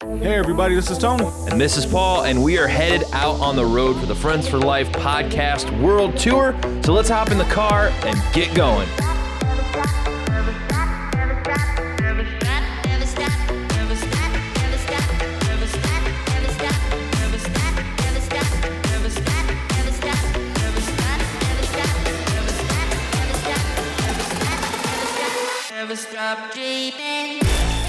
Hey everybody, this is Tony. And this is Paul, and we are headed out on the road for the Friends for Life podcast world tour. So let's hop in the car and get going.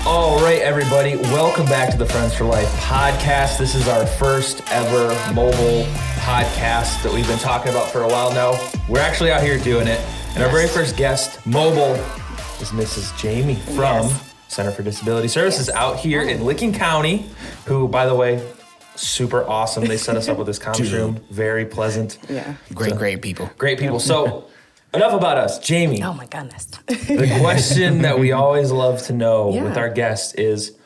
All right, everybody, welcome back to the Friends for Life podcast. This is our first ever mobile podcast that we've been talking about for a while now. We're actually out here doing it. And our very first guest, mobile, is Mrs. Jamye from Center for Disability Services out here in Licking County, who, by the way, super awesome. They set us up with this conference room. Very pleasant. Yeah. Great people. Great people. So enough about us. Jamye. Oh my goodness. The question that we always love to know with our guests is,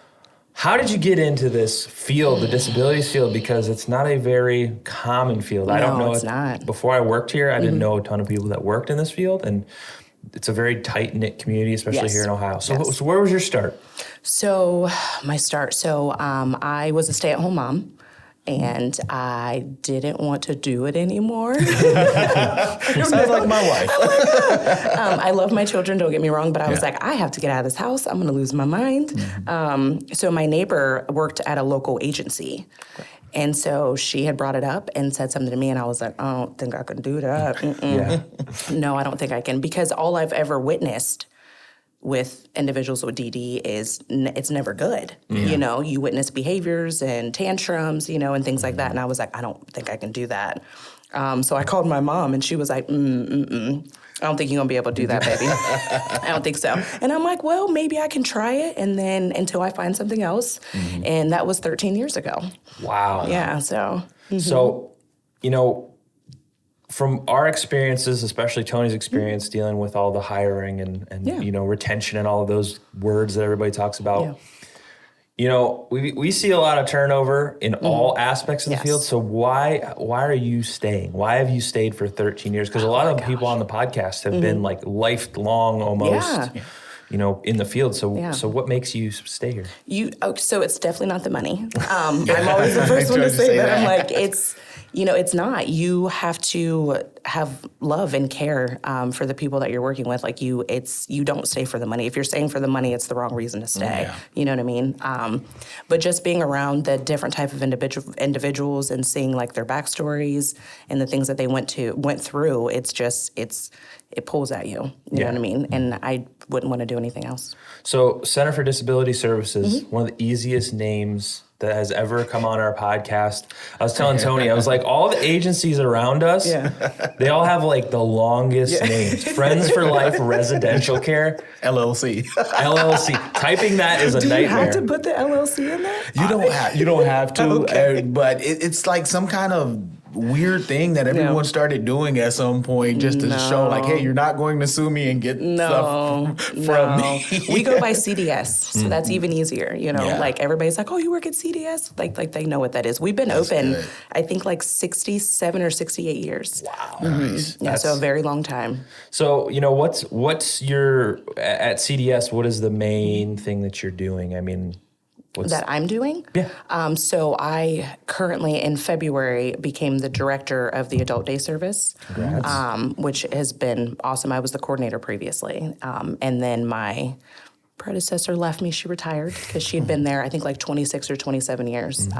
how did you get into this field, the disabilities field? Because it's not a very common field. I don't know. It's not. Before I worked here, I didn't know a ton of people that worked in this field, and it's a very tight-knit community, especially here in Ohio. So, so where was your start? So my start. I was a stay-at-home mom. And I didn't want to do it anymore. Sounds like my wife. I love my children, don't get me wrong, but I was like, I have to get out of this house. I'm going to lose my mind. So my neighbor worked at a local agency. And so she had brought it up and said something to me, and I was like, I don't think I can do that. No, I don't think I can. Because all I've ever witnessed with individuals with DD is it's never good. You know, you witness behaviors and tantrums, you know, and things like that. And I was like, I don't think I can do that. So I called my mom, and she was like, I don't think you're going to be able to do that, baby. I don't think so. And I'm like, well, maybe I can try it, and then until I find something else. And that was 13 years ago. Wow. Yeah, so. So, you know, from our experiences, especially Tony's experience dealing with all the hiring and you know, retention and all of those words that everybody talks about, you know, we see a lot of turnover in all aspects of the field. So why are you staying? Why have you stayed for 13 years? Because a lot of people on the podcast have been like lifelong almost. You know, in the field. So, so what makes you stay here? So it's definitely not the money. I'm always the first one to say that. I'm like, it's, you know, it's not. You have to have love and care for the people that you're working with. Like you don't stay for the money. If you're staying for the money, it's the wrong reason to stay. You know what I mean? But just being around the different type of individuals and seeing like their backstories and the things that they went through, it pulls at you. You know what I mean? And I wouldn't want to do anything else. So Center for Disability Services, one of the easiest names that has ever come on our podcast. I was telling Tony, I was like, all the agencies around us, they all have like the longest names. Friends for Life Residential Care. LLC. Typing that is a nightmare. Do you have to put the LLC in there? You don't have to, but it's like some kind of weird thing that everyone started doing at some point just to show like, hey, you're not going to sue me and get stuff from me. We go by CDS, so that's even easier. You know, like everybody's like, oh, you work at CDS? Like they know what that is. We've been open, I think like 67 or 68 years. Wow. Nice. Yeah, so a very long time. So, you know, what's your, at CDS, what is the main thing that you're doing? I mean, that I'm doing? Yeah. So I currently, in February, became the director of the Adult Day Service, which has been awesome. I was the coordinator previously. And then my predecessor left me. She retired because she had been there, I think, like 26 or 27 years.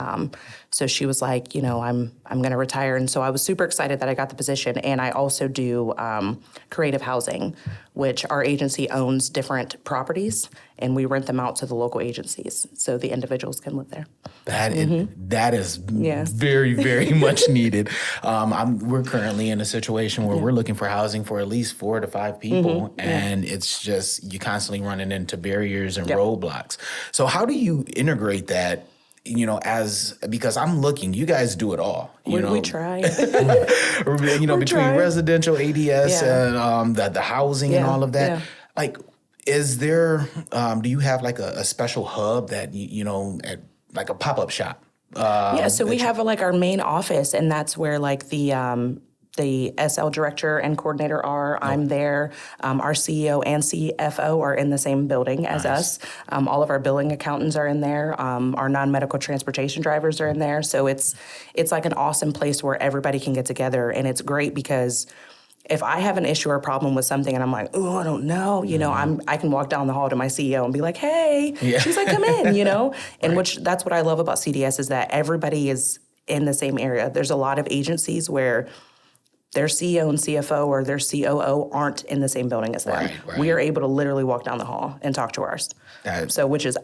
So she was like, you know, I'm going to retire. And so I was super excited that I got the position. And I also do creative housing, which our agency owns different properties, and we rent them out to the local agencies so the individuals can live there. That is very, very much needed. We're currently in a situation where we're looking for housing for at least 4 to 5 people, and it's just you constantly running into barriers and roadblocks. So how do you integrate that? You know, because I'm looking, you guys do it all. We try. You know, between residential ADS and the housing and all of that. Yeah. Like, is there, do you have like a special hub that, you know, at like a pop-up shop? So we have like our main office, and that's where like the the SL director and coordinator are. I'm there. Our CEO and CFO are in the same building as us. All of our billing accountants are in there. Our non-medical transportation drivers are in there. So it's like an awesome place where everybody can get together. And it's great because if I have an issue or a problem with something and I'm like, oh, I don't know, I can walk down the hall to my CEO and be like, hey, she's like, come in, and which that's what I love about CDS is that everybody is in the same area. There's a lot of agencies where their CEO and CFO or their COO aren't in the same building as them. Right. We are able to literally walk down the hall and talk to ours. Which is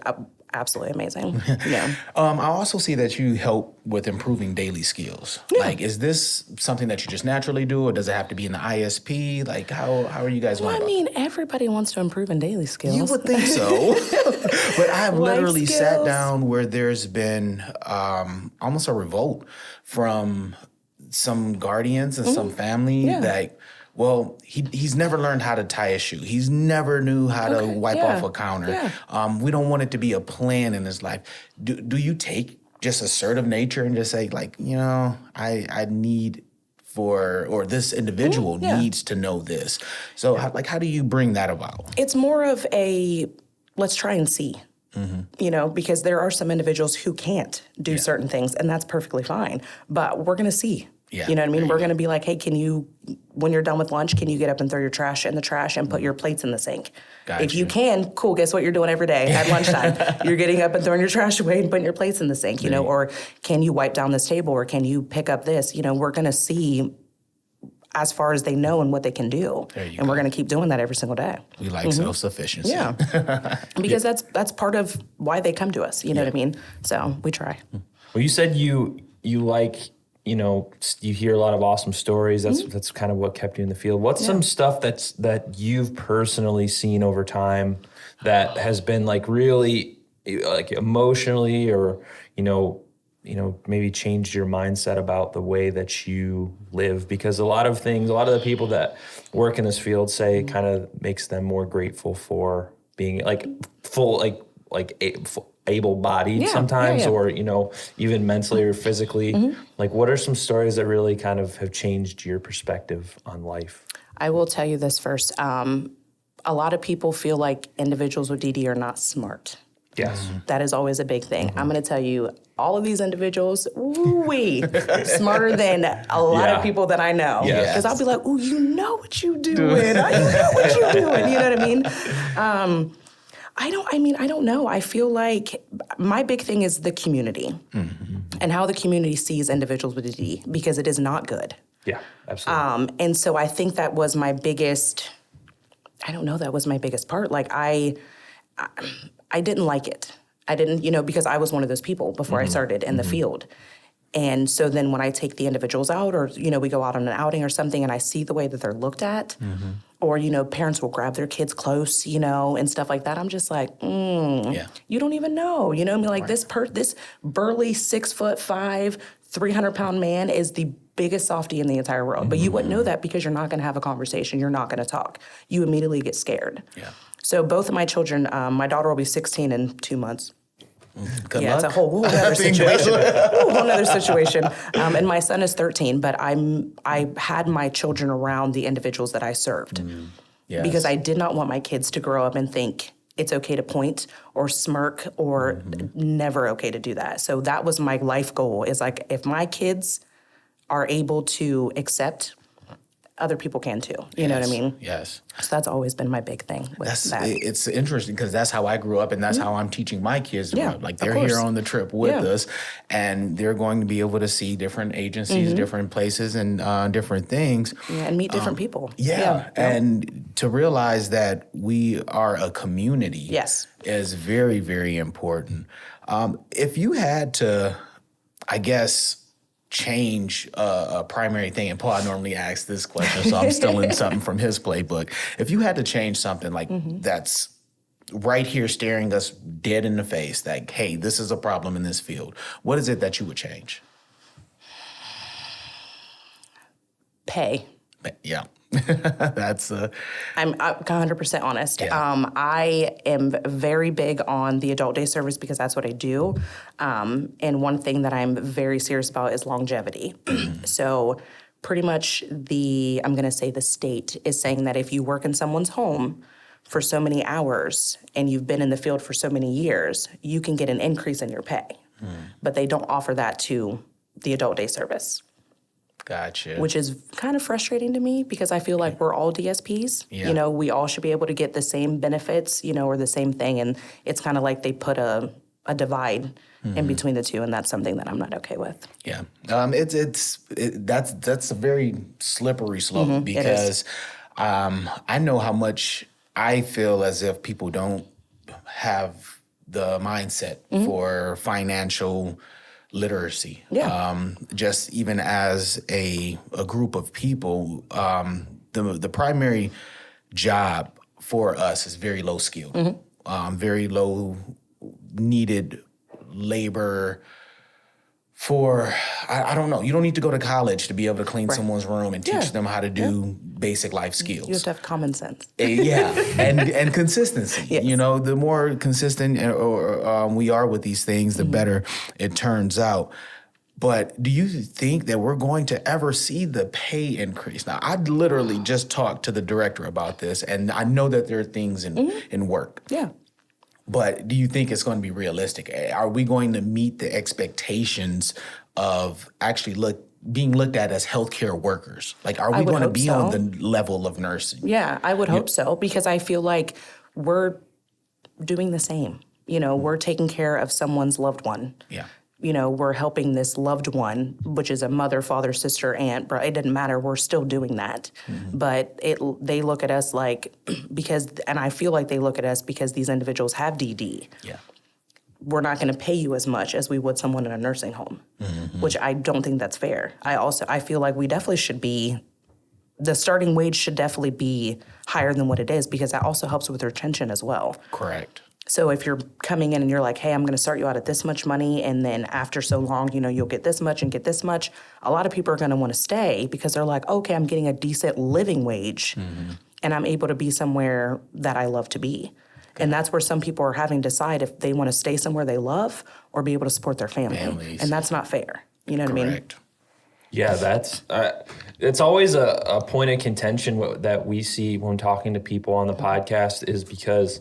absolutely amazing. Yeah. I also see that you help with improving daily skills. Yeah. Like, is this something that you just naturally do, or does it have to be in the ISP? Like, how are you guys going about it? Everybody wants to improve in daily skills. You would think so. But I've literally sat down where there's been almost a revolt from some guardians and some family that, well, he's never learned how to tie a shoe. He's never knew how to wipe off a counter. Yeah. We don't want it to be a plan in his life. Do you take just assertive nature and just say, like, I need or this individual needs to know this. So how do you bring that about? It's more of a, let's try and see. Because there are some individuals who can't do certain things, and that's perfectly fine. But we're going to see. Yeah, you know what I mean? We're going to be like, hey, when you're done with lunch, can you get up and throw your trash in the trash and put your plates in the sink? Gotcha. If you can, cool, guess what you're doing every day at lunchtime? You're getting up and throwing your trash away and putting your plates in the sink, or can you wipe down this table, or can you pick up this? We're going to see as far as they know and what they can do. And we're going to keep doing that every single day. We like self-sufficiency. Yeah. Because that's part of why they come to us, you know what I mean? So we try. Well, you said you like, you hear a lot of awesome stories. That's kind of what kept you in the field. What's some stuff that you've personally seen over time that has been like really like emotionally or, maybe changed your mindset about the way that you live? Because a lot of the people that work in this field say it kind of makes them more grateful for being like full, able-bodied sometimes, or even mentally or physically. Like, what are some stories that really kind of have changed your perspective on life? I will tell you this first. A lot of people feel like individuals with DD are not smart. Yes. That is always a big thing. I'm going to tell you, all of these individuals, smarter than a lot of people that I know. Because I'll be like, ooh, you know what you're doing. You know what you're doing. You know what I mean? I don't know. I feel like my big thing is the community and how the community sees individuals with DD, because it is not good. Yeah, absolutely. And so I think that was my biggest, that was my biggest part. Like, I didn't like it. I didn't, because I was one of those people before I started in the field. And so then when I take the individuals out, or, we go out on an outing or something, and I see the way that they're looked at, or, parents will grab their kids close, and stuff like that, I'm just like, you don't even know, this burly 6'5", 300-pound man is the biggest softie in the entire world. But you wouldn't know that because you're not going to have a conversation. You're not going to talk. You immediately get scared. Yeah. So both of my children, my daughter will be 16 in 2 months. Good luck. It's a whole other situation. Whole other situation. And my son is 13, but I had my children around the individuals that I served. Because I did not want my kids to grow up and think it's okay to point or smirk or never okay to do that. So that was my life goal, is like, if my kids are able to accept, other people can too. You know what I mean? Yes. So that's always been my big thing with that. It's interesting because that's how I grew up, and that's how I'm teaching my kids to grow up. Like, they're here on the trip with us, and they're going to be able to see different agencies, different places, and different things. Yeah, and meet different people. And to realize that we are a community is very, very important. If you had to, I guess, change a primary thing, and Paul normally asks this question, so I'm stealing something from his playbook. If you had to change something like that's right here staring us dead in the face, like, hey, this is a problem in this field, what is it that you would change? Pay. Yeah. That's I'm 100% honest. I am very big on the adult day service because that's what I do. And one thing that I'm very serious about is longevity. So pretty much I'm going to say the state is saying that if you work in someone's home for so many hours and you've been in the field for so many years, you can get an increase in your pay. But they don't offer that to the adult day service. Gotcha. Which is kind of frustrating to me because I feel like we're all DSPs. You know, we all should be able to get the same benefits, you know, or the same thing. And it's kind of like they put a divide in between the two, and that's something that I'm not okay with. Yeah, that's a very slippery slope because I know how much I feel as if people don't have the mindset for financial literacy. Just even as a group of people, the primary job for us is very low skilled, very low needed labor for, I don't know, you don't need to go to college to be able to clean someone's room and teach them how to do basic life skills. You have to have common sense. And consistency. You know, the more consistent we are with these things, the better it turns out. But do you think that we're going to ever see the pay increase? Now, I literally just talked to the director about this, and I know that there are things in work. Yeah. But do you think it's going to be realistic? Are we going to meet the expectations of actually being looked at as healthcare workers? Like, are we going to be on the level of nursing? Yeah, I would hope so, because I feel like we're doing the same. You know, we're taking care of someone's loved one. Yeah. You know, we're helping this loved one, which is a mother, father, sister, aunt, it doesn't matter. We're still doing that. But they look at us like, and I feel like they look at us because these individuals have DD. Yeah. We're not going to pay you as much as we would someone in a nursing home, which I don't think that's fair. I feel like we definitely should be, the starting wage should definitely be higher than what it is, because that also helps with retention as well. Correct. So if you're coming in and you're like, hey, I'm going to start you out at this much money, and then after so long, you know, you'll get this much and get this much, a lot of people are going to want to stay because they're like, okay, I'm getting a decent living wage and I'm able to be somewhere that I love to be. Okay. And that's where some people are having to decide if they want to stay somewhere they love or be able to support their family. And that's not fair. You know what I mean? Yeah, that's it's always a point of contention that we see when talking to people on the podcast, is because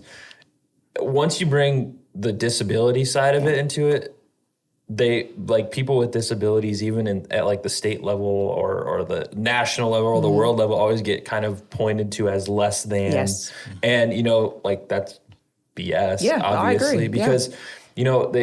once you bring the disability side of it into it, they, like, people with disabilities, even at like the state level or the national level or the world level, always get kind of pointed to as less than. Yes. And, you know, like, that's BS, obviously, I agree. Because, you know,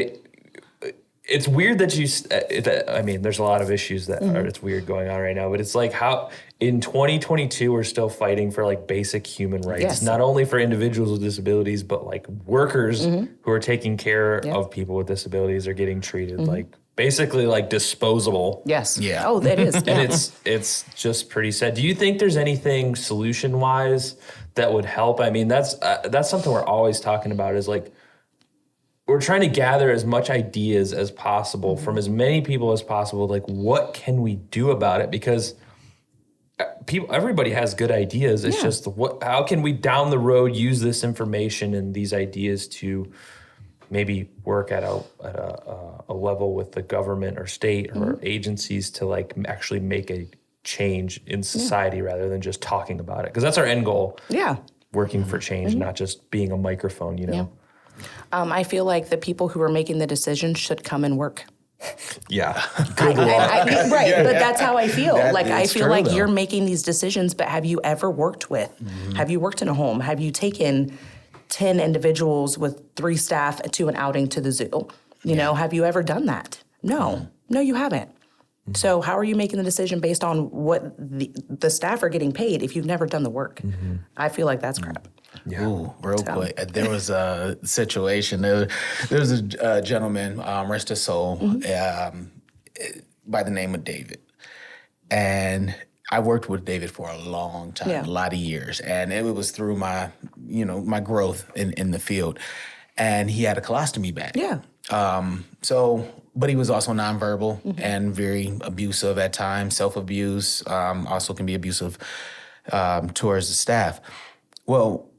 it's weird that I mean, there's a lot of issues that it's weird going on right now, but it's like, how in 2022 we're still fighting for like basic human rights, not only for individuals with disabilities, but like workers who are taking care of people with disabilities are getting treated like basically like disposable. Yes. Yeah. Oh, it is. And it's just pretty sad. Do you think there's anything solution wise that would help? I mean, that's something we're always talking about, is like, we're trying to gather as much ideas as possible from as many people as possible. Like, what can we do about it? Because everybody has good ideas. It's just how can we down the road use this information and these ideas to maybe work at a level with the government or state or agencies to like actually make a change in society rather than just talking about it? Because that's our end goal. Yeah. Working for change, not just being a microphone, you know? Yeah. I feel like the people who are making the decisions should come and work. Yeah. Good luck. But that's how I feel. I feel like you're making these decisions, but have you ever worked with? Have you worked in a home? Have you taken 10 individuals with 3 staff to an outing to the zoo? You know, have you ever done that? No. No, you haven't. So how are you making the decision based on what the staff are getting paid if you've never done the work? I feel like that's crap. Yeah. Ooh, real quick. There was a situation. There was a gentleman, rest his soul, by the name of David. And I worked with David for a long time, a lot of years. And it was through my growth in the field. And he had a colostomy bag. Yeah. But he was also nonverbal and very abusive at times, self-abuse, also can be abusive towards the staff. Well,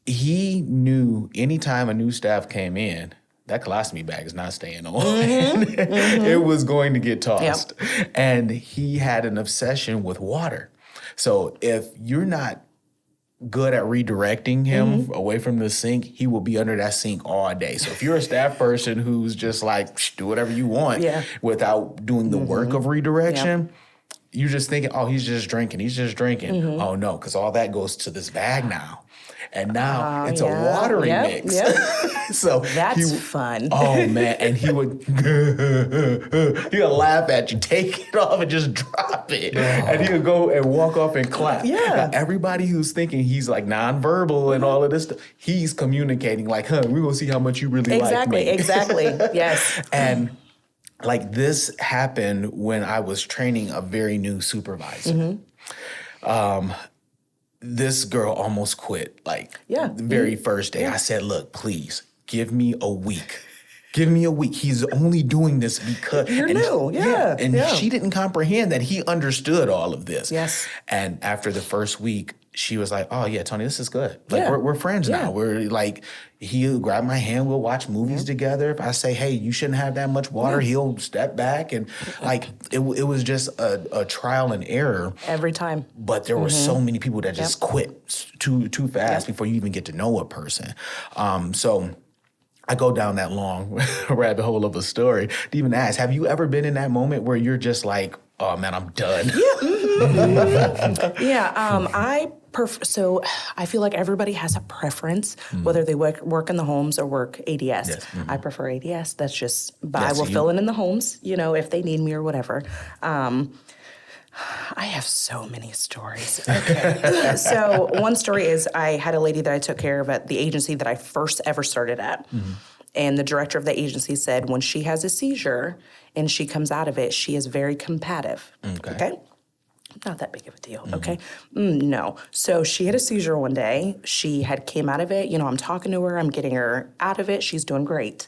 he knew anytime a new staff came in, that colostomy bag is not staying on. It was going to get tossed. Yep. And he had an obsession with water. So if you're not good at redirecting him away from the sink, he will be under that sink all day. So if you're a staff person who's just like, do whatever you want without doing the work of redirection, you're just thinking, oh, he's just drinking. Oh, no, because all that goes to this bag now. And now it's a watering mix. So that's fun. Oh, man. And he would laugh at you, take it off and just drop it. And he would go and walk off and clap. Now, everybody who's thinking he's like nonverbal and all of this stuff, he's communicating like, we're going to see how much you really like me. Exactly. Yes. And like this happened when I was training a very new supervisor. This girl almost quit, like the very first day. I said, look, please, give me a week. Give me a week. He's only doing this because... You're new, And she didn't comprehend that he understood all of this. Yes. And after the first week, she was like, oh, yeah, Tony, this is good. Like, we're friends now. We're like, he'll grab my hand, we'll watch movies together. If I say, hey, you shouldn't have that much water, he'll step back. And like, it was just a trial and error. Every time. But there were so many people that just quit too fast before you even get to know a person. So I go down that long rabbit hole of a story to even ask, have you ever been in that moment where you're just like, oh, man, I'm done? So I feel like everybody has a preference, whether they work in the homes or work ADS. Yes. I prefer ADS. That's just, but I will fill in the homes, if they need me or whatever. I have so many stories. Okay. So one story is I had a lady that I took care of at the agency that I first ever started at. And the director of the agency said when she has a seizure and she comes out of it, she is very combative. Okay? Not that big of a deal, okay? No. So she had a seizure one day. She came out of it. I'm talking to her. I'm getting her out of it. She's doing great.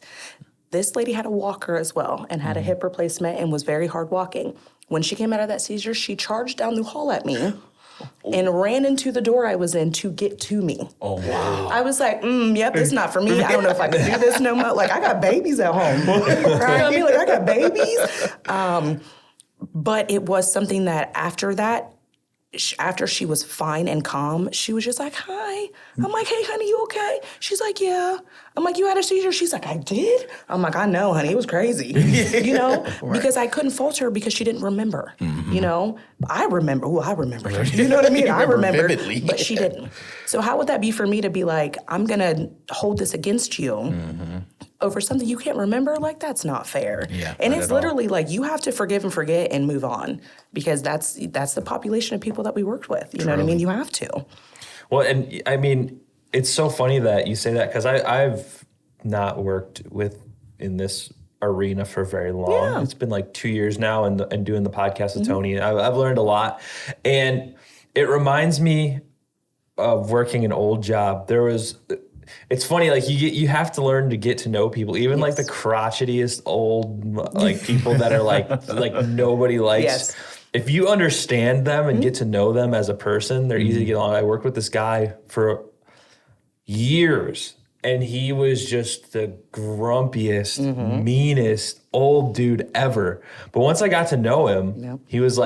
This lady had a walker as well and had a hip replacement and was very hard walking. When she came out of that seizure, she charged down the hall at me and ran into the door I was in to get to me. Oh, wow. I was like, yep, it's not for me. I don't know if I can do this no more. Like, I got babies at home. Right? I mean, like, I got babies. But it was something that after she was fine and calm, she was just like, hi. I'm like, hey, honey, you okay? She's like, yeah. I'm like, you had a seizure? She's like, I did? I'm like, I know, honey, it was crazy. Because I couldn't fault her because she didn't remember. I remember. Oh, I remember. You know what I mean? I remember, vividly. But she didn't. So how would that be for me to be like, I'm going to hold this against you over something you can't remember? Like, that's not fair. Yeah, and it's literally like, you have to forgive and forget and move on because that's the population of people that we worked with. You know what I mean? You have to. Well, and I mean, it's so funny that you say that because I've not worked in this arena for very long. Yeah. It's been like 2 years now and doing the podcast with Tony. I've learned a lot. And it reminds me of working an old job. It's funny, like you have to learn to get to know people, even like the crotchetiest old like people that are like nobody likes. Yes. If you understand them and get to know them as a person, they're easy to get along. I worked with this guy for years, and he was just the grumpiest, meanest old dude ever. But once I got to know him, he's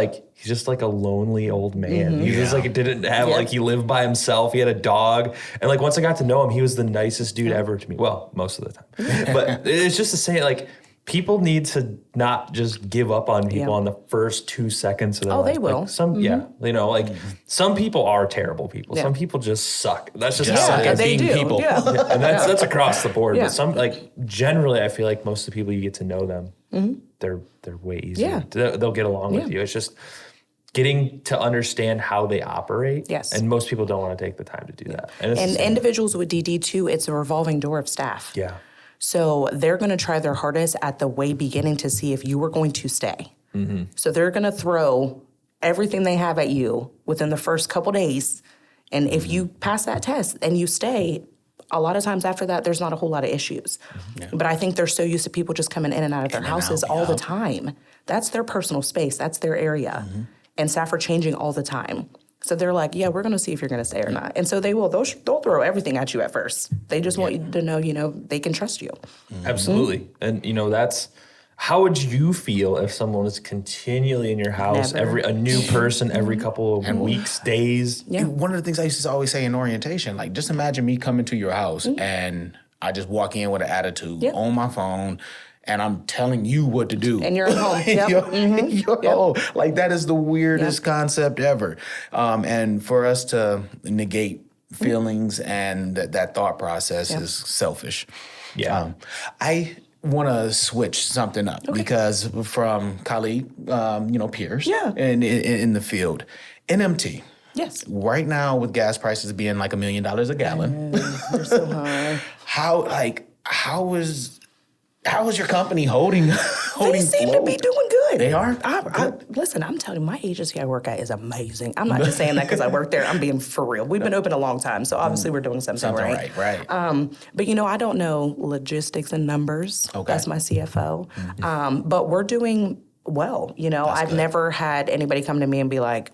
just like a lonely old man. He was like, didn't have, like, he lived by himself. He had a dog. And like, once I got to know him, he was the nicest dude ever to me. Well, most of the time. But it's just to say, like, people need to not just give up on people on the first 2 seconds of their life. They will. Like some people are terrible people. Some people just suck. That's just how suck at being people. And that's across the board. But some, like, generally, I feel like most of the people you get to know them, they're way easier. They'll get along with you. It's just getting to understand how they operate. Yes. And most people don't want to take the time to do that. And individuals with DD too, it's a revolving door of staff. Yeah. So they're going to try their hardest at the way beginning to see if you are going to stay. So they're going to throw everything they have at you within the first couple days. And if you pass that test and you stay, a lot of times after that, there's not a whole lot of issues. But I think they're so used to people just coming in and out of their houses all the time. That's their personal space. That's their area. And staff are changing all the time. So they're like, yeah, we're going to see if you're going to stay or not. And so they'll throw everything at you at first. They just want you to know, they can trust you. Absolutely. And, how would you feel if someone was continually in your house, a new person every couple of weeks, days? Yeah. One of the things I used to always say in orientation, like, just imagine me coming to your house and I just walk in with an attitude on my phone, and I'm telling you what to do. And you're at home. Yep. Home. Like, that is the weirdest concept ever. And for us to negate feelings and that thought process is selfish. Yeah. I want to switch something up because from colleague, peers in the field, NMT. Yes. Right now, with gas prices being like $1 million a gallon, they're so high. How is your company holding? They seem to be doing good. They are. Listen, I'm telling you, my agency I work at is amazing. I'm not just saying that because I work there. I'm being for real. We've been open a long time, so obviously we're doing something right. Right. But I don't know logistics and numbers. Okay. That's my CFO. But we're doing well. I've never had anybody come to me and be like,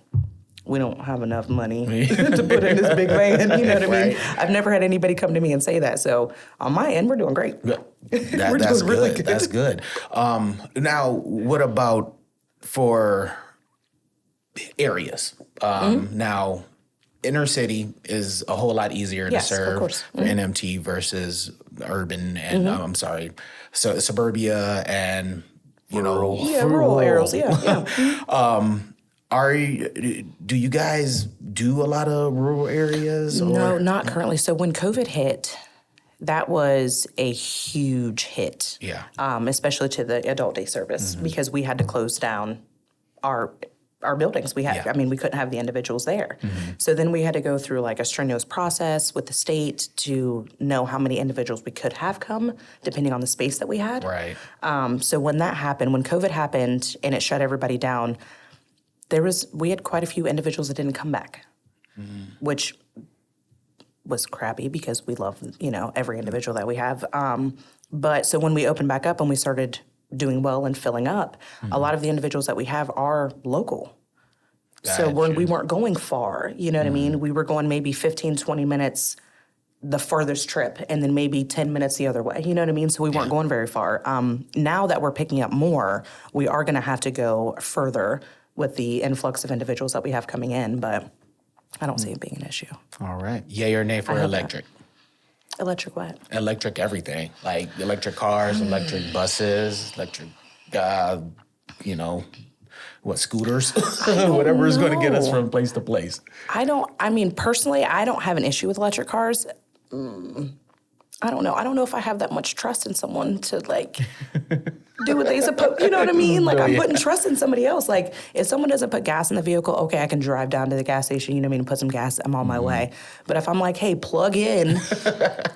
we don't have enough money to put in this big van. You know what I mean? I've never had anybody come to me and say that. So on my end, we're doing great. That's good. Really good. That's good. Now, what about for areas? Now, inner city is a whole lot easier to serve for NMT versus urban and suburbia and rural areas. Do you guys do a lot of rural areas? No, not currently. So when COVID hit, that was a huge hit. Yeah. Especially to the adult day service because we had to close down our buildings. We couldn't have the individuals there. So then we had to go through like a strenuous process with the state to know how many individuals we could have come, depending on the space that we had. Right. So when that happened, when COVID happened and it shut everybody down, we had quite a few individuals that didn't come back, which was crappy because we love, every individual that we have. But so when we opened back up and we started doing well and filling up, a lot of the individuals that we have are local. So we weren't going far, you know what I mean? We were going maybe 15, 20 minutes the furthest trip and then maybe 10 minutes the other way, you know what I mean? So we weren't going very far. Now that we're picking up more, we are going to have to go further with the influx of individuals that we have coming in, but I don't see it being an issue. All right. Yay or nay for electric? Electric what? Electric everything. Like electric cars, electric buses, electric, scooters, whatever is going to get us from place to place. Personally, I don't have an issue with electric cars. I don't know. I don't know if I have that much trust in someone to do what they supposed. You know what I mean? I'm putting trust in somebody else. Like if someone doesn't put gas in the vehicle, okay, I can drive down to the gas station. You know what I mean? Put some gas. I'm on my way. But if I'm like, hey, plug in,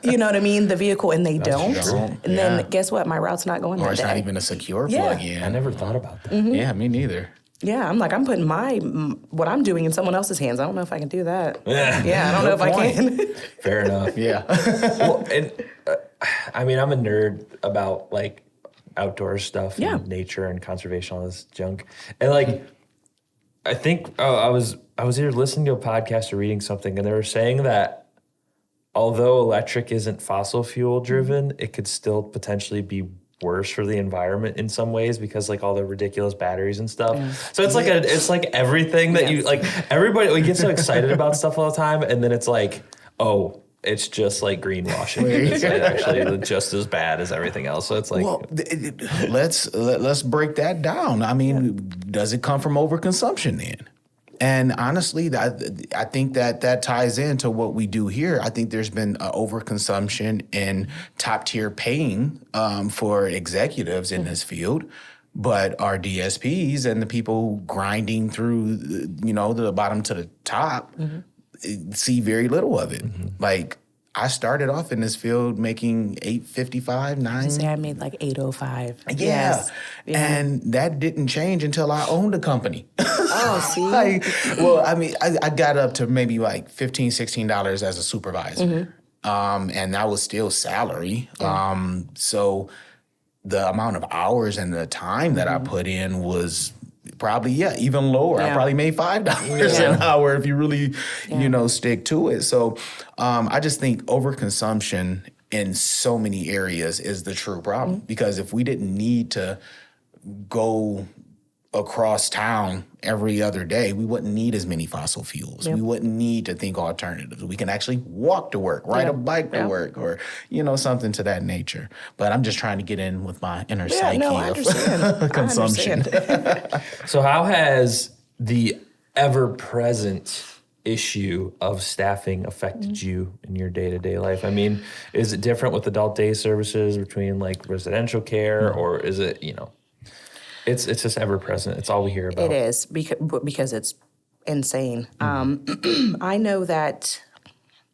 you know what I mean, the vehicle, and they don't, and then guess what? My route's not going. Or it's not even a secure plug in. I never thought about that. Yeah, me neither. Yeah, I'm putting what I'm doing in someone else's hands. I don't know if I can do that. Yeah, I don't know if I can. Fair enough. Yeah. Well, and I'm a nerd about outdoor stuff and nature and conservation, all this junk. And I think I was either listening to a podcast or reading something, and they were saying that although electric isn't fossil fuel driven, it could still potentially be worse for the environment in some ways because all the ridiculous batteries and stuff. Yeah. So it's like everything that you everybody we get so excited about stuff all the time, and then it's it's just greenwashing. It's actually just as bad as everything else. So it's let's break that down. Does it come from overconsumption then? And honestly, I think that ties into what we do here. I think there's been overconsumption in top tier paying for executives in this field, but our DSPs and the people grinding through, the bottom to the top see very little of it. I started off in this field making $8.55, $9. I made $8.05. Yeah. Yes. And that didn't change until I owned a company. Oh, see? I got up to maybe $15, $16 as a supervisor. And that was still salary. So the amount of hours and the time that I put in was probably, even lower. I probably made $5 an hour if you really, stick to it. So I just think overconsumption in so many areas is the true problem. Because if we didn't need to go across town every other day, we wouldn't need as many fossil fuels. We wouldn't need to think alternatives. We can actually walk to work, ride a bike to work, or, something to that nature. But I'm just trying to get in with my inner psyche of consumption. So how has the ever-present issue of staffing affected you in your day-to-day life? I mean, is it different with adult day services between like residential care, or is it, it's just ever present? It's all we hear about. It is because it's insane. I know that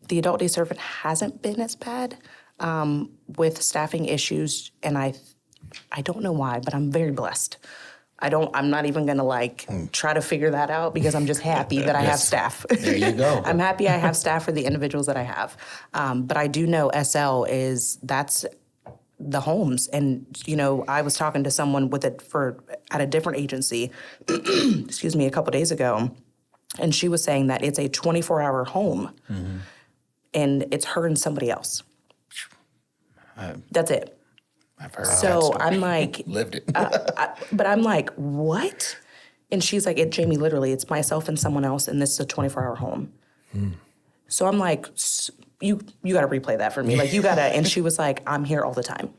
the adult day service hasn't been as bad with staffing issues, and I don't know why, but I'm very blessed. I'm not even gonna try to figure that out because I'm just happy that I have staff. There you go. I'm happy I have staff for the individuals that I have. But I do know that's the homes. And, I was talking to someone at a different agency, excuse me, a couple days ago, and she was saying that it's a 24-hour home and it's her and somebody else. That's it. I've heard so I'm like, lived it. but I'm like, what? And she's like, Jamie, literally, it's myself and someone else, and this is a 24-hour home. So I'm like, you got to replay that for me. Like, you got to. And she was like, I'm here all the time.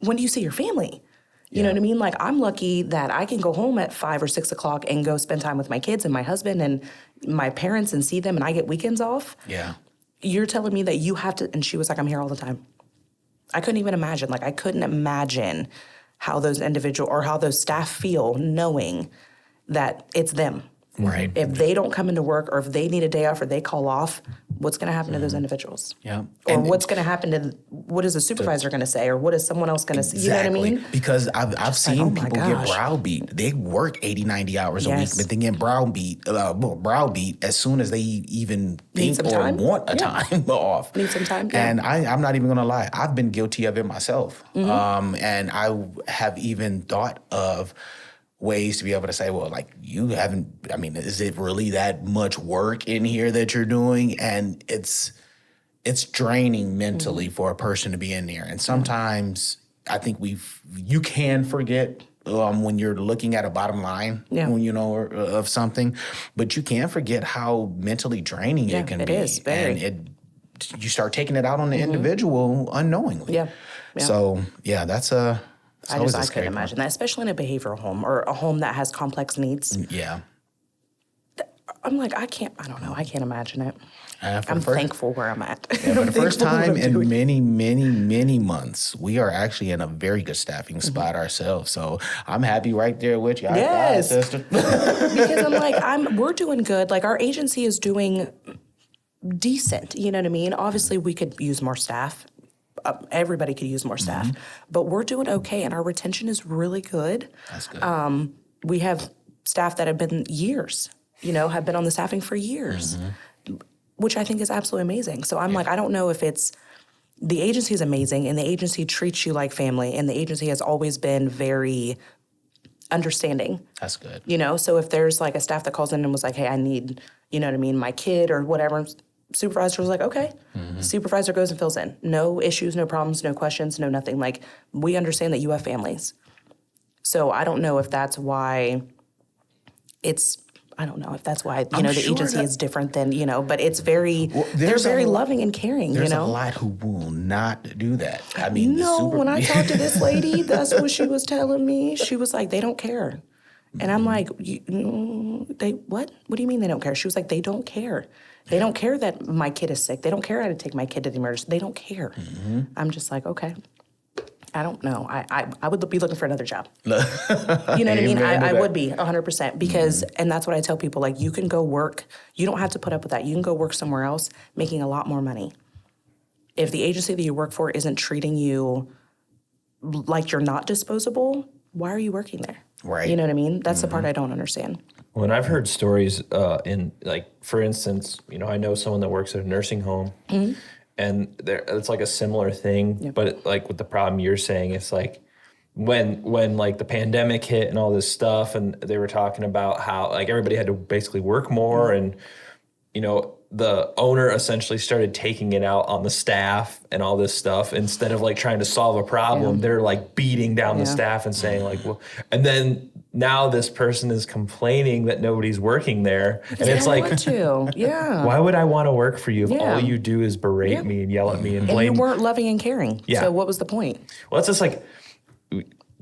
When do you see your family? You know what I mean? Like, I'm lucky that I can go home at 5 or 6 o'clock and go spend time with my kids and my husband and my parents and see them, and I get weekends off. Yeah. You're telling me that you have to, and she was like, I'm here all the time. I couldn't even imagine. Like, I couldn't imagine how those how those staff feel knowing that it's them. Right. If they don't come into work, or if they need a day off, or they call off, what's going to happen to those individuals? Yeah. Or what's going to happen to, what is the supervisor going to say, or what is someone else going to say? You know what I mean? Because I've seen people get browbeat. They work 80, 90 hours a week, but they get browbeat as soon as they even think or want a time off. Need some time. Yeah. And I'm not even going to lie. I've been guilty of it myself. And I have even thought of ways to be able to say, well, like, is it really that much work in here that you're doing? And it's draining mentally for a person to be in there. And sometimes I think you can forget when you're looking at a bottom line, when of something, but you can't forget how mentally draining it can be. Is, very. And you start taking it out on the individual unknowingly. Yeah. So that's I couldn't imagine that, especially in a behavioral home or a home that has complex needs. Yeah. I'm like, I can't imagine it. I'm thankful where I'm at. Yeah, for the first time in many, many, many months, we are actually in a very good staffing spot ourselves. So I'm happy right there with you. Yes. Sister. Because I'm like, we're doing good. Like, our agency is doing decent. You know what I mean? Obviously, we could use more staff. Everybody could use more staff, but we're doing okay, and our retention is really good. That's good. We have staff that have been years, have been on the staffing for years, which I think is absolutely amazing. So I'm like, I don't know if it's the agency is amazing, and the agency treats you like family, and the agency has always been very understanding. That's good. So if there's like a staff that calls in and was like, hey, I need, my kid or whatever, supervisor was like, okay. Supervisor goes and fills in. No issues, no problems, no questions, no nothing. Like, we understand that you have families. So I don't know if that's why the agency is different than, but it's very, they're very loving and caring, There's a lot who will not do that. I mean, when I talked to this lady, that's what she was telling me. She was like, they don't care. And I'm like, they what? What do you mean they don't care? She was like, they don't care. They don't care that my kid is sick. They don't care how to take my kid to the emergency. They don't care. I'm just like, okay. I don't know. I would be looking for another job. You know what I mean? I would be 100% because, and that's what I tell people, like, you can go work. You don't have to put up with that. You can go work somewhere else making a lot more money. If the agency that you work for isn't treating you like you're not disposable, why are you working there? Right. You know what I mean? That's the part I don't understand. Well, and I've heard stories for instance, I know someone that works at a nursing home, and it's like a similar thing, but like with the problem you're saying, it's like when like the pandemic hit and all this stuff, and they were talking about how like everybody had to basically work more, and the owner essentially started taking it out on the staff and all this stuff instead of like trying to solve a problem. They're like beating down the staff and saying like, well, and then now this person is complaining that nobody's working there, and it's like, why would I want to work for you if all you do is berate me and yell at me and blame? And you weren't loving and caring. Yeah. So what was the point? Well, it's just like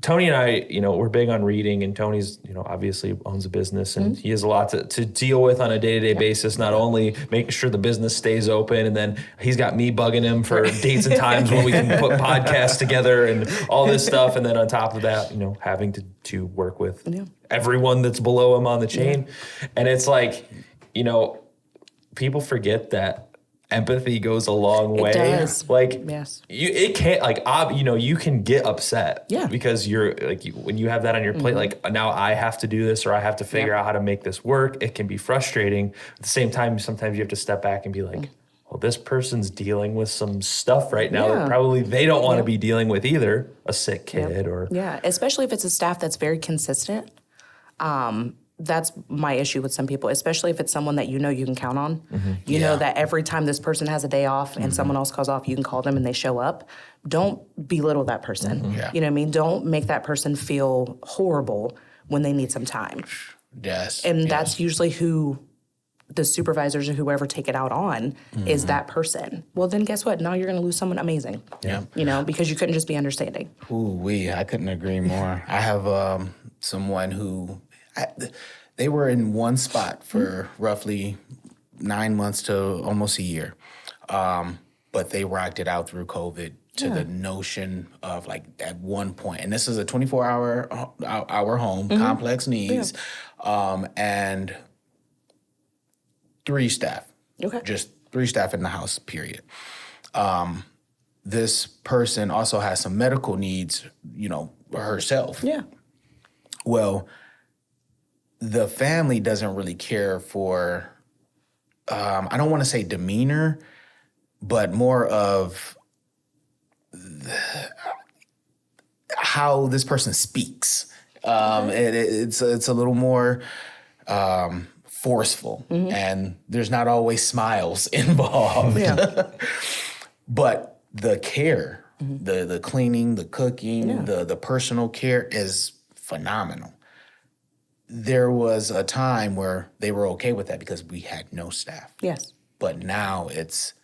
Tony and I, we're big on reading, and Tony's, obviously owns a business, and he has a lot to deal with on a day-to-day basis, not only making sure the business stays open, and then he's got me bugging him for dates and times when we can put podcasts together and all this stuff. And then on top of that, having to work with everyone that's below him on the chain. Yeah. And it's like, people forget that empathy goes a long way. It does. Like, it can't, like, you can get upset because you're like, when you have that on your plate, like, now I have to do this, or I have to figure out how to make this work. It can be frustrating. At the same time, sometimes you have to step back and be like, well, this person's dealing with some stuff right now that probably they don't want to be dealing with either, a sick kid or. Yeah, especially if it's a staff that's very consistent. That's my issue with some people, especially if it's someone that you can count on. You know that every time this person has a day off and someone else calls off, you can call them and they show up. Don't belittle that person. You know what I mean? Don't make that person feel horrible when they need some time. Yes. And that's usually who the supervisors or whoever take it out on is that person. Well, then guess what? Now you're going to lose someone amazing. Yeah. Because you couldn't just be understanding. I couldn't agree more. I have someone who... they were in one spot for roughly 9 months to almost a year. But they rocked it out through COVID to the notion of like at one point, and this is a 24-hour home, complex needs, and 3 staff. Okay. Just 3 staff in the house, period. This person also has some medical needs, herself. Yeah. Well, the family doesn't really care for, I don't want to say demeanor, but more of how this person speaks. It's a little more forceful, and there's not always smiles involved. Yeah. But the care, the cleaning, the cooking, the personal care is phenomenal. There was a time where they were okay with that because we had no staff. Yes. But now it's,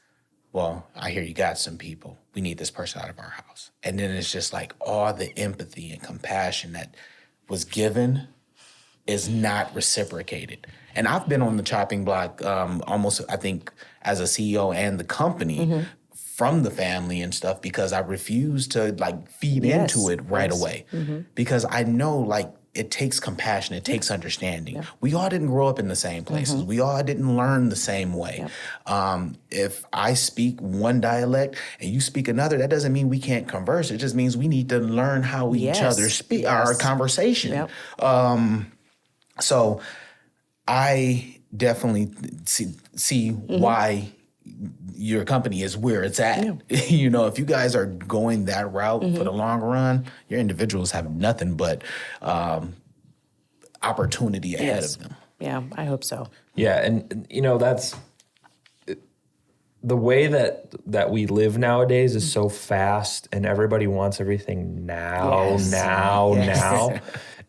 well, I hear you got some people. We need this person out of our house. And then it's just like all the empathy and compassion that was given is not reciprocated. And I've been on the chopping block almost, I think, as a CEO and the company from the family and stuff, because I refuse to like feed into it right away. Because I know like, it takes compassion. It takes understanding. Yeah. We all didn't grow up in the same places. We all didn't learn the same way. If I speak one dialect and you speak another, that doesn't mean we can't converse. It just means we need to learn how each other speak, our conversation. So I definitely see why your company is where it's at. If you guys are going that route for the long run, your individuals have nothing but opportunity ahead of them. Yeah, I hope so. Yeah, and that's the way that we live nowadays is so fast, and everybody wants everything now.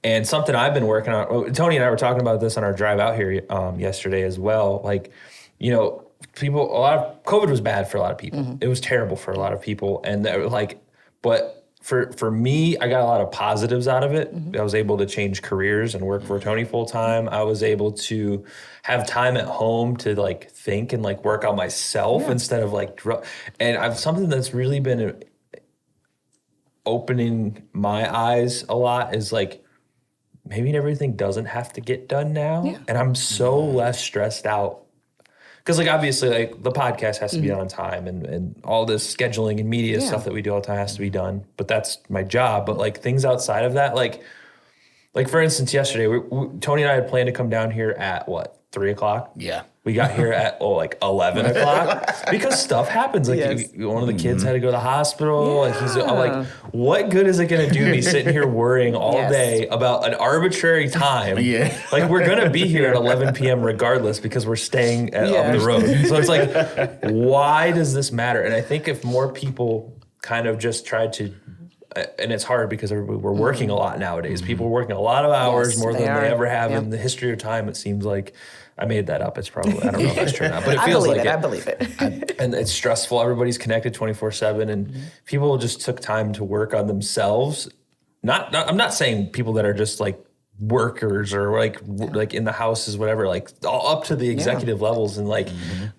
And something I've been working on, Tony and I were talking about this on our drive out here yesterday as well. Like, COVID was bad for a lot of people. It was terrible for a lot of people. And but for me, I got a lot of positives out of it. I was able to change careers and work for Tony full time. I was able to have time at home to like think and like work on myself instead of like, and I've something that's really been opening my eyes a lot is like, maybe everything doesn't have to get done now. Yeah. And I'm so less stressed out. Because, like, obviously, like, the podcast has to be done on time, and all this scheduling and media stuff that we do all the time has to be done. But that's my job. But, like, things outside of that, like for instance, yesterday, Tony and I had planned to come down here at, 3 o'clock. Yeah. We got here at like 11 o'clock because stuff happens. Like one of the kids had to go to the hospital. Like I'm like, what good is it going to do me sitting here worrying all day about an arbitrary time? Like we're going to be here at 11 p.m. regardless because we're staying up the road. So it's like, why does this matter? And I think if more people kind of just tried to, and it's hard because we're working a lot nowadays. People are working a lot of hours more than they ever have in the history of time. It seems like. I made that up. It's probably, I don't know if that's true or not, but it feels like it. I believe it. And it's stressful. Everybody's connected 24/7 and people just took time to work on themselves. I'm not saying people that are just like workers or like in the houses, whatever, like all up to the executive levels. And like,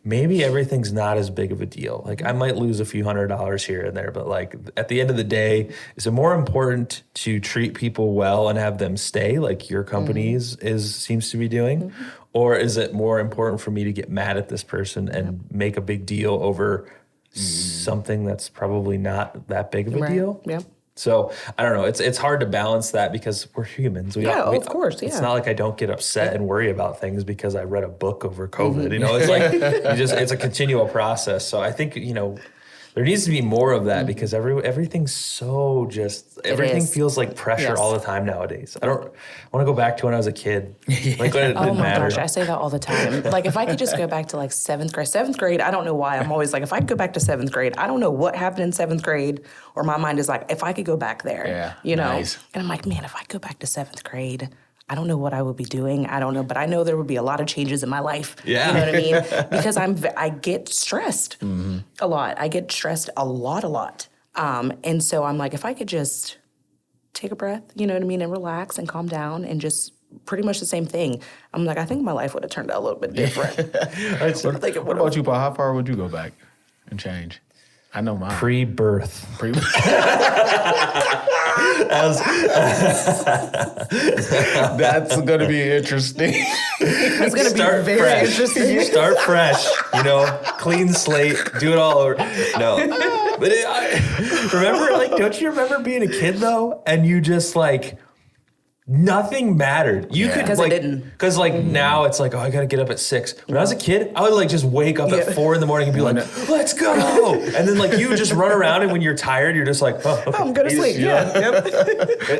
maybe everything's not as big of a deal. Like I might lose a few $100s here and there, but like at the end of the day, is it more important to treat people well and have them stay like your company seems to be doing? Or is it more important for me to get mad at this person and make a big deal over something that's probably not that big of a deal? Yeah. So I don't know. It's hard to balance that because we're humans. Of course. Yeah. It's not like I don't get upset and worry about things because I read a book over COVID. You know, it's like it's a continual process. So I think there needs to be more of that because everything's so everything feels like pressure all the time nowadays. I want to go back to when I was a kid. Like when it didn't matter. Gosh, I say that all the time. Like if I could just go back to like 7th grade. 7th grade, I don't know why. I'm always like, if I could go back to 7th grade, I don't know what happened in 7th grade. Or my mind is like, if I could go back there, Nice. And I'm like, man, if I go back to 7th grade, I don't know what I would be doing. I don't know, but I know there would be a lot of changes in my life. Yeah. You know what I mean? Because I get stressed a lot. I get stressed a lot. And so I'm like, if I could just take a breath, you know what I mean, and relax and calm down and just pretty much the same thing. I'm like, I think my life would have turned out a little bit different. What about you, Paul? How far would you go back and change? I know mine. Pre-birth. That's going to be interesting. It's going to be very interesting. Start fresh, clean slate, do it all over. No. But don't you remember being a kid though? And you just like, nothing mattered. You could because it didn't. Because now it's like, I gotta get up at 6. When I was a kid, I would like just wake up at 4 a.m. and be like, let's go. And then like you just run around and when you're tired, you're just like, okay. I'm gonna sleep.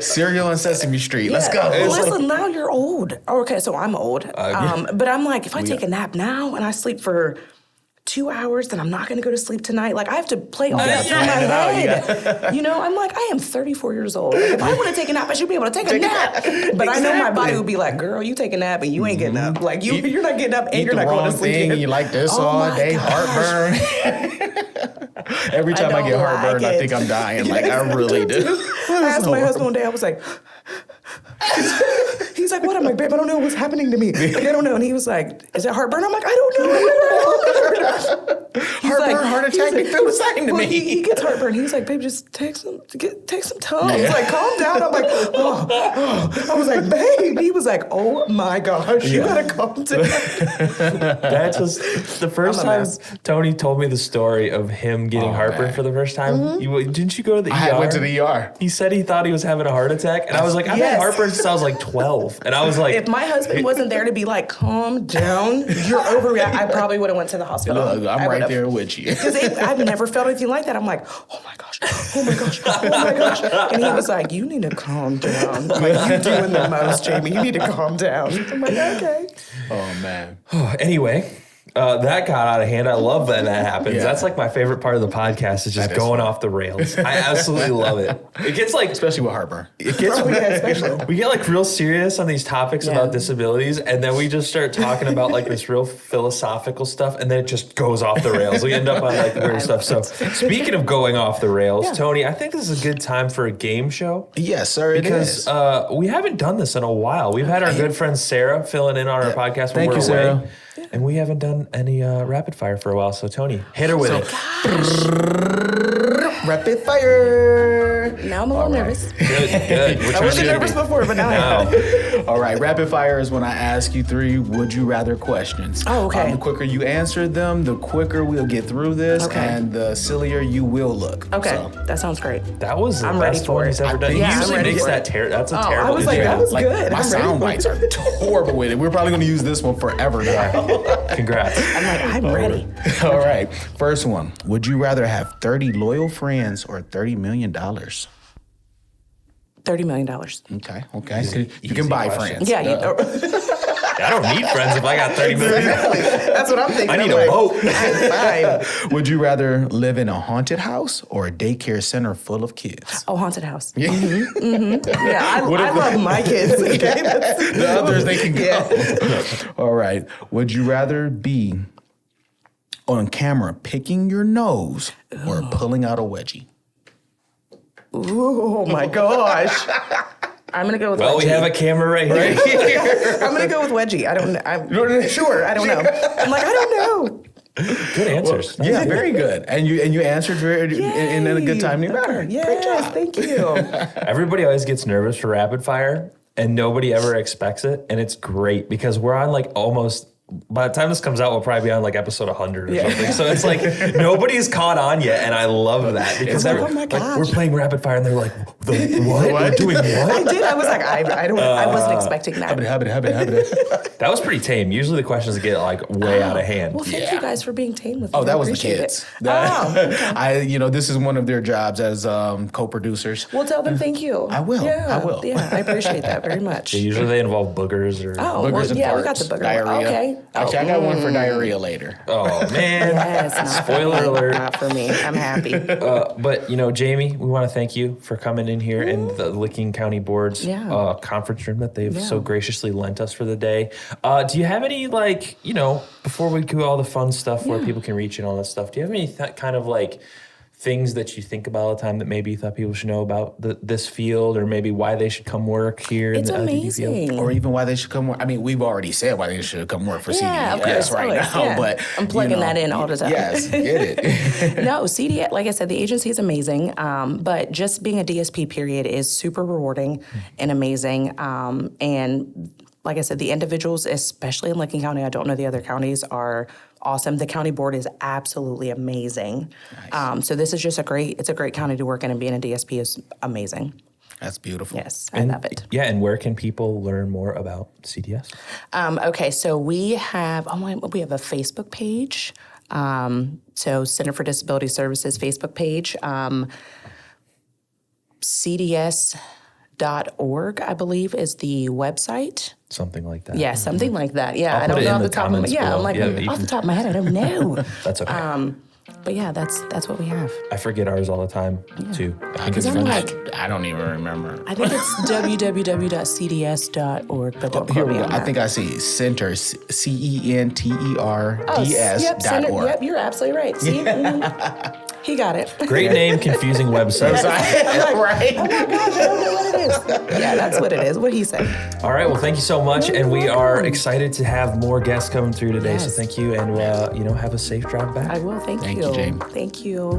Cereal on Sesame Street. Let's go. Listen, now you're old. Okay, so I'm old. But I'm like, if I take a nap now and I sleep for 2 hours, then I'm not going to go to sleep tonight. Like, I have to play all that through my head. I'm like, I am 34 years old. Like, if I want to take a nap, I should be able to take a nap. But I know my body would be like, girl, you take a nap and you ain't getting up. Like, you're not getting up and you're not going to sleep. You like this all day, heartburn. Every time I get heartburn, I think I'm dying. Like, I really do. I asked my husband one day, I was like, he's like, what? I'm like, babe, I don't know what's happening to me. Like, I don't know. And he was like, is it heartburn? I'm like, I don't know. Heartburn, heart attack, they feel the same to me. He gets heartburn. He's like, babe, just take some Tums. He's like, calm down. I'm like, I was like, babe. He was like, oh my gosh, you gotta calm down. That's just the first time Tony told me the story of him getting heartburn for the first time. Didn't you go to the ER? I went to the ER. He said he thought he was having a heart attack. And I was like, I've had heartburn since I was like 12. And I was like, if my husband wasn't there to be like, calm down, you're overreacting, I probably would have went to the hospital. Look, I'm right there with you. Because I've never felt anything like that. I'm like, oh my gosh. And he was like, you need to calm down. Like, you're doing the most, Jamie. You need to calm down. I'm like, okay. Oh, man. Anyway. That got out of hand. I love that happens. That's like my favorite part of the podcast is just going off the rails. I absolutely love it. It gets like, especially with heartburn. It gets we get like real serious on these topics about disabilities, and then we just start talking about like this real philosophical stuff, and then it just goes off the rails. We end up on like weird stuff. So speaking of going off the rails, Tony, I think this is a good time for a game show. Yes, sir. Because we haven't done this in a while. We've had our good friend Sarah filling in on our podcast when we're away. Sarah. And we haven't done any rapid fire for a while. So, Tony, hit her with it. Rapid fire. there? Now I'm a little nervous. Good. I wasn't nervous before, but now I am. All right, rapid fire is when I ask you 3 would you rather questions. Oh, okay. The quicker you answer them, the quicker we'll get through this, and the sillier you will look. Okay, So, that sounds great. That was the I'm ready best for one it. he's ever done. He Yeah, I'm usually ready makes for that it. that's a I terrible was like, intro. that was like, good. my I'm ready sound for bites are horrible with it. We're probably going to use this one forever now. Congrats. I'm like, I'm ready. All right, first one. Would you rather have 30 loyal friends or $30 million? $30 million. Okay. So you Easy can buy question. friends. Yeah, I don't need friends if I got 30 million. that's what I'm thinking. I need I'm a like, boat. I'm fine. Would you rather live in a haunted house or a daycare center full of kids? Oh, haunted house. Yeah. Yeah, I love my kids. Okay? The others, they can go. All right. Would you rather be on camera picking your nose or pulling out a wedgie? Oh my gosh. I'm gonna go with wedgie. We have a camera right here. I'm gonna go with wedgie. I'm sure. I don't know. I'm like, I don't know. Good answers. Yeah, very good. And you answered very in a good time. Okay. Great job. Thank you. Everybody always gets nervous for rapid fire, and nobody ever expects it. And it's great because we're on like almost. By the time this comes out, we'll probably be on like episode 100 or something. So it's like nobody's caught on yet, and I love that because like, oh my gosh. like, we're playing rapid fire, and they're like, "What? We're doing what?" I did. I was like, I wasn't expecting that. That was pretty tame. Usually the questions get like way out of hand. Well, thank you guys for being tame with me. Oh, that I was the appreciate kids. it. Okay. This is one of their jobs as co-producers. Well, tell them thank you. I will. Yeah, I will. Yeah, I appreciate that very much. Usually they involve boogers or. Oh, Boogers well, and yeah, farts, we got the booger. diarrhea. Okay. Actually, I got one for diarrhea later. Oh man! Yes, not Spoiler for me. alert. Not for me. I'm happy. But Jamie, we want to thank you for coming in here in the Licking County Board's conference room that they've so graciously lent us for the day. Do you have any before we do all the fun stuff where people can reach and all that stuff? Do you have any kind of like things that you think about all the time that maybe you thought people should know about this field, or maybe why they should come work here in the LTD field? Or even why they should come work. I mean, we've already said why they should come work for Yeah, CDS right now, yeah. but I'm plugging that in all the time. Yes, get it. No, CDS, like I said, the agency is amazing, but just being a DSP period is super rewarding and amazing. And like I said, the individuals, especially in Licking County, I don't know the other counties, are awesome. The county board is absolutely amazing. Nice. So this is just a great county to work in, and being a DSP is amazing. That's beautiful. Yes, I love it. Yeah, and where can people learn more about CDS? Okay, so we have a Facebook page. So Center for Disability Services Facebook page. CDS.org, I believe, is the website. Something like that. Yeah, something like that. Yeah, I don't know off the top of my I'm like, off the top of my head, I don't know. That's okay. But yeah, that's what we have. I forget ours all the time too. Because I'm like, I don't even remember. I think it's www.cds.org. But don't Here quote we me go. on I that. think I see Center CENTERDS.org. Yep, you're absolutely right. See, he got it. Great name, confusing website. Right. Oh my gosh, I don't know what it is. Yeah, that's what it is. What he said. All right. Well, thank you so much, and we are excited to have more guests coming through today. Yes. So thank you, and have a safe drive back. I will. Thank you. Thank you, Jamie. Thank you.